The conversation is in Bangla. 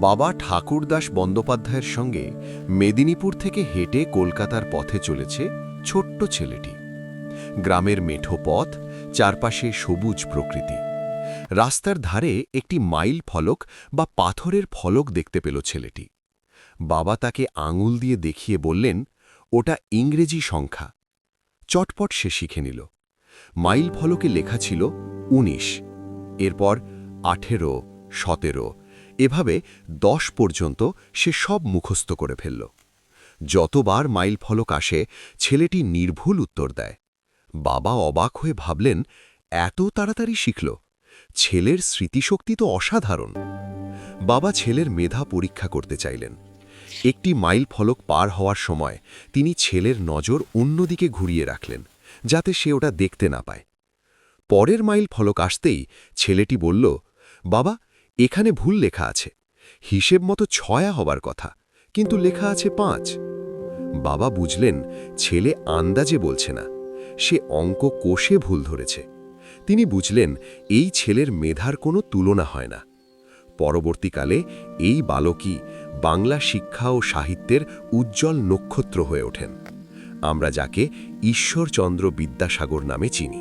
বাবা ঠাকুরদাস বন্দ্যোপাধ্যায়ের সঙ্গে মেদিনীপুর থেকে হেঁটে কলকাতার পথে চলেছে ছোট্ট ছেলেটি। গ্রামের মেঠো পথ, চারপাশে সবুজ প্রকৃতি। রাস্তার ধারে একটি মাইল ফলক বা পাথরের ফলক দেখতে পেল ছেলেটি। বাবা তাকে আঙুল দিয়ে দেখিয়ে বললেন, ওটা ইংরেজি সংখ্যা। চটপট সে শিখে নিল। মাইল ফলকে লেখা ছিল ১৯, এরপর ১৮, ১৭, এভাবে ১০ পর্যন্ত সে সব মুখস্থ করে ফেলল। যতবার মাইল ফলক আসে ছেলেটি নির্ভুল উত্তর দেয়। বাবা অবাক হয়ে ভাবলেন, এত তাড়াতাড়ি শিখল, ছেলের স্মৃতিশক্তি তো অসাধারণ। বাবা ছেলের মেধা পরীক্ষা করতে চাইলেন। একটি মাইল ফলক পার হওয়ার সময় তিনি ছেলের নজর অন্যদিকে ঘুরিয়ে রাখলেন, যাতে সে ওটা দেখতে না পায়। পরের মাইল ফলক আসতেই ছেলেটি বলল, বাবা, এখানে ভুল লেখা আছে। হিসেব মতো ৬ হবার কথা, কিন্তু লেখা আছে ৫। বাবা বুঝলেন ছেলে আন্দাজে বলছে না, সে অঙ্ক কষে ভুল ধরেছে। তিনি বুঝলেন এই ছেলের মেধার কোনো তুলনা হয় না। পরবর্তীকালে এই বালকই বাংলা শিক্ষা ও সাহিত্যের উজ্জ্বল নক্ষত্র হয়ে ওঠেন, আমরা যাকে ঈশ্বরচন্দ্র বিদ্যাসাগর নামে চিনি।